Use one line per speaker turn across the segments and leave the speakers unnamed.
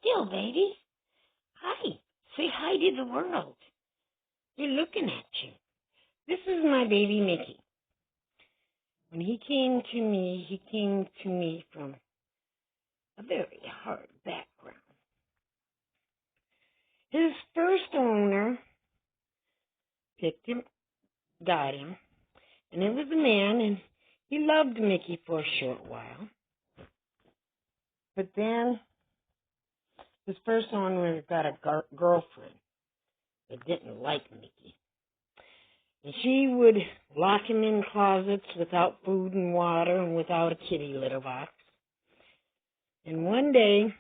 still, baby. Hi. Say hi to the world. They're looking at you. This is my baby Mickey. When he came to me from a very hard background. His first owner picked him, got him, and it was a man, and he loved Mickey for a short while. But then his first owner got a girlfriend that didn't like Mickey. And she would lock him in closets without food and water and without a kitty litter box. And one day,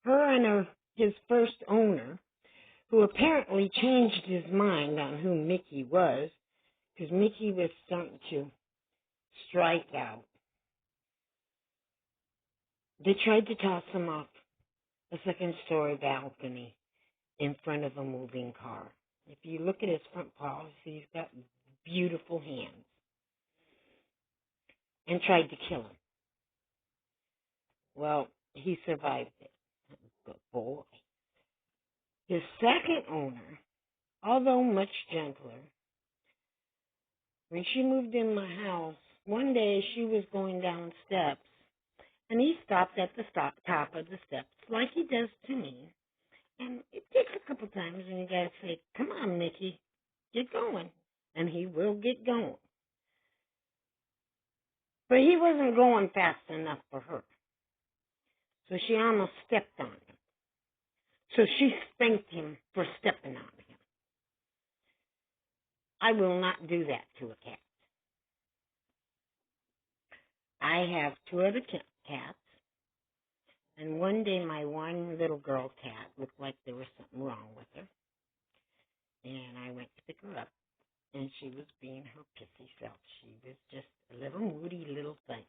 her and his first owner, who apparently changed his mind on who Mickey was, because Mickey was starting to strike out, they tried to toss him off a second-story balcony in front of a moving car. If you look at his front paws, he's got beautiful hands. And tried to kill him. Well, he survived it. Good boy. His second owner, although much gentler, when she moved in my house, one day she was going down steps, and he stopped at the top of the steps like he does to me. And it takes a couple times, and you gotta say, "Come on, Mickey, get going," and he will get going. But he wasn't going fast enough for her, so she almost stepped on him. So she spanked him for stepping on him. I will not do that to a cat. I have two other cats, and one day my one little girl cat looked like there was something wrong with her, and I went to pick her up, and she was being her pissy self. She was just a little moody little thing,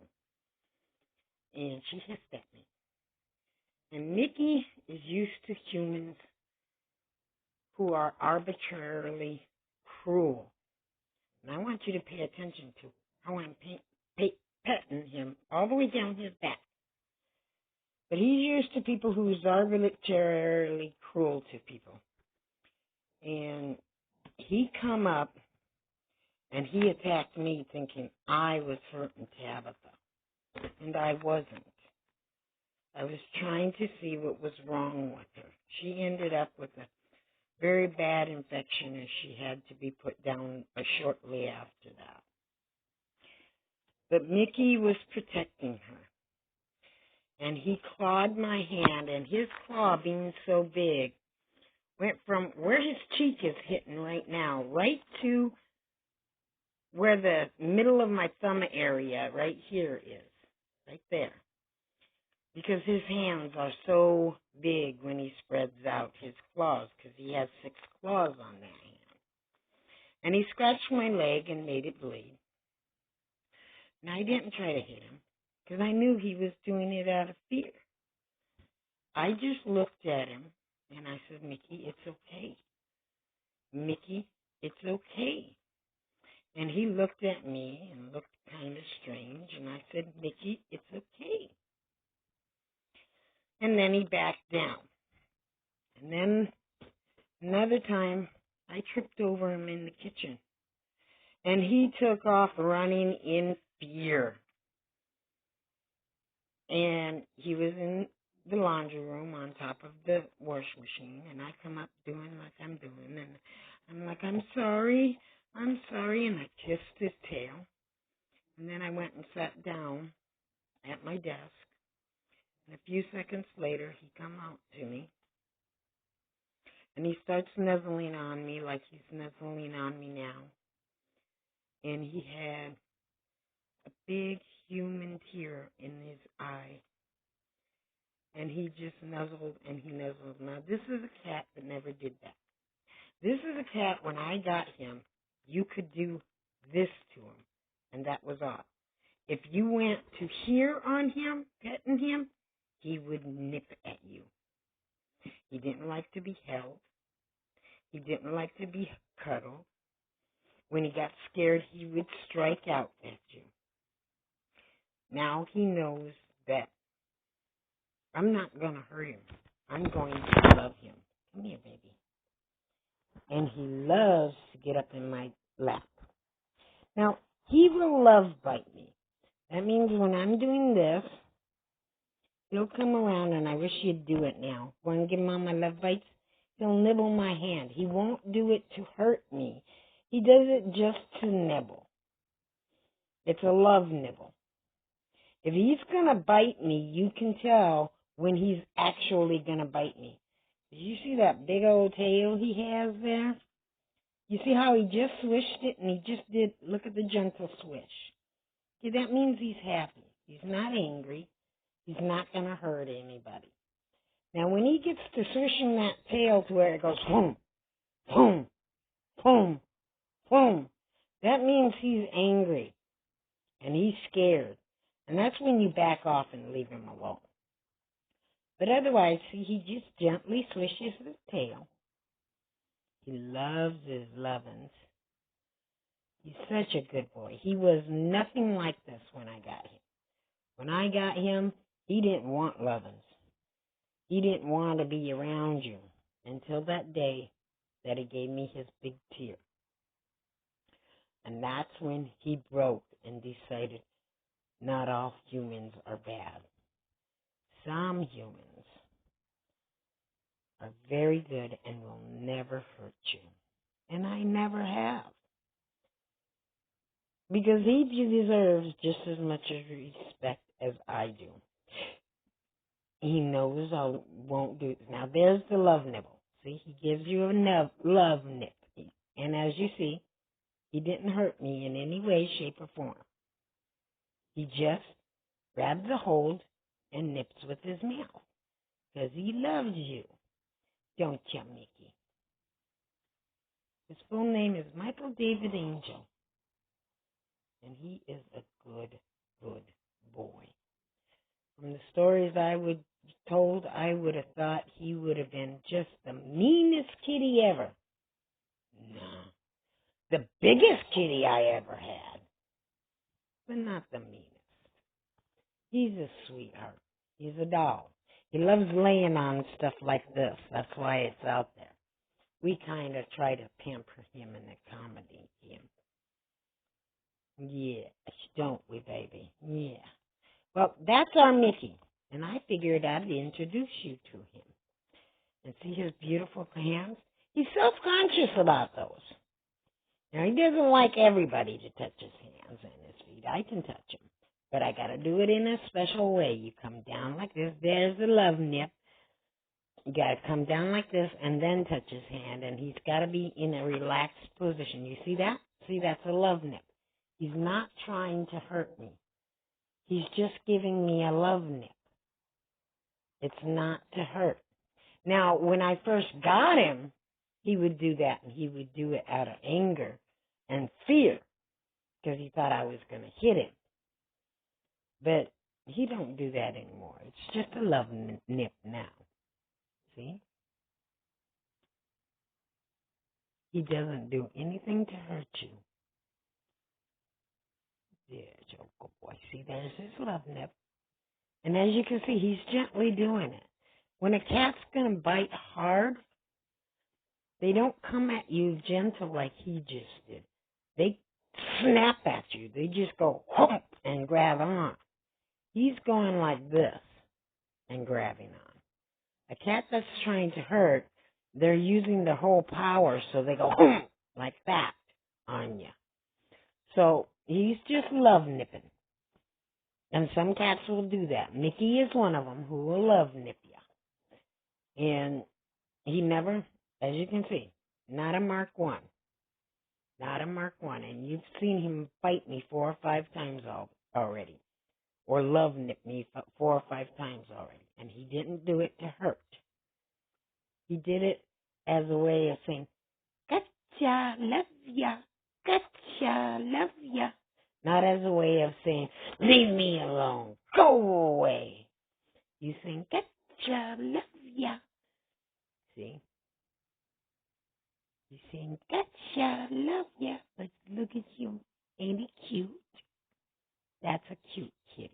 and she hissed at me. And Mickey is used to humans who are arbitrarily cruel. And I want you to pay attention to how I'm petting him all the way down his back. But he's used to people who's arbitrarily cruel to people. And he come up and he attacked me thinking I was hurting Tabitha. And I wasn't. I was trying to see what was wrong with her. She ended up with a very bad infection and she had to be put down shortly after that. But Mickey was protecting her. And he clawed my hand, and his claw, being so big, went from where his cheek is hitting right now, right to where the middle of my thumb area right here is, right there. Because his hands are so big when he spreads out his claws, because he has 6 claws on that hand. And he scratched my leg and made it bleed. And I didn't try to hit him, because I knew he was doing it out of fear. I just looked at him, and I said, Mickey, it's okay. Mickey, it's okay. And he looked at me and looked kind of strange, and I said, Mickey, it's okay. And then he backed down. And then another time, I tripped over him in the kitchen, and he took off running in fear. And he was in the laundry room on top of the wash machine, and I come up doing like I'm doing, and I'm like, I'm sorry, and I kissed his tail, and then I went and sat down at my desk, and a few seconds later, he come out to me, and he starts nuzzling on me like he's nuzzling on me now, and he had a big human tear in his eye. And he just nuzzled and he nuzzled. Now, this is a cat that never did that. This is a cat, when I got him, you could do this to him, and that was all. If you went to here on him, petting him, he would nip at you. He didn't like to be held. He didn't like to be cuddled. When he got scared, he would strike out at you. Now he knows that I'm not going to hurt him. I'm going to love him. Come here, baby. And he loves to get up in my lap. Now, he will love bite me. That means when I'm doing this, he'll come around, and I wish you'd do it now. Want to give Mama love bites? He'll nibble my hand. He won't do it to hurt me. He does it just to nibble. It's a love nibble. If he's going to bite me, you can tell when he's actually going to bite me. Did you see that big old tail he has there? You see how he just swished it, and he just did, look at the gentle swish. See, that means he's happy. He's not angry. He's not going to hurt anybody. Now, when he gets to swishing that tail to where it goes, boom, boom, boom, boom, that means he's angry and he's scared. And that's when you back off and leave him alone. But otherwise, see, he just gently swishes his tail. He loves his lovin's. He's such a good boy. He was nothing like this when I got him. When I got him, he didn't want lovin's. He didn't want to be around you until that day that he gave me his big tear. And that's when he broke and decided not all humans are bad. Some humans are very good and will never hurt you. And I never have. Because he deserves just as much respect as I do. He knows I won't do it. Now, there's the love nibble. See, he gives you a love nip. And as you see, he didn't hurt me in any way, shape, or form. He just grabs a hold and nips with his mouth. Because he loves you. Don't you, Mickey? His full name is Michael David Angel. And he is a good, good boy. From the stories I would told, I would have thought he would have been just the meanest kitty ever. No, the biggest kitty I ever had, but not the meanest. He's a sweetheart. He's a doll. He loves laying on stuff like this. That's why it's out there. We kind of try to pamper him and accommodate him. Yeah, don't we, baby? Yeah. Well, that's our Mickey, and I figured I'd introduce you to him. And see his beautiful hands? He's self-conscious about those. Now, he doesn't like everybody to touch his hands and his feet. I can touch him, but I got to do it in a special way. You come down like this. There's the love nip. You got to come down like this and then touch his hand, and he's got to be in a relaxed position. You see that? See, that's a love nip. He's not trying to hurt me. He's just giving me a love nip. It's not to hurt. Now, when I first got him, he would do that, and he would do it out of anger and fear because he thought I was going to hit him. But he don't do that anymore. It's just a love nip now. See? He doesn't do anything to hurt you. There's your good boy. See, there's his love nip. And as you can see, he's gently doing it. When a cat's going to bite hard, they don't come at you gentle like he just did. They snap at you. They just go whoop and grab on. He's going like this and grabbing on. A cat that's trying to hurt, they're using their whole power, so they go whoop like that on you. So he's just love nipping. And some cats will do that. Mickey is one of them who will love nip you. And he never, as you can see, not a Mark 1. Not a Mark 1. And you've seen him bite me 4 or 5 times already. Or love nip me 4 or 5 times already. And he didn't do it to hurt. He did it as a way of saying, gotcha, love ya, gotcha, love ya. Not as a way of saying, leave me alone, go away. You sing, gotcha, love ya. See? You sing, gotcha, love ya. But look at you. Ain't he cute? That's a cute kitty.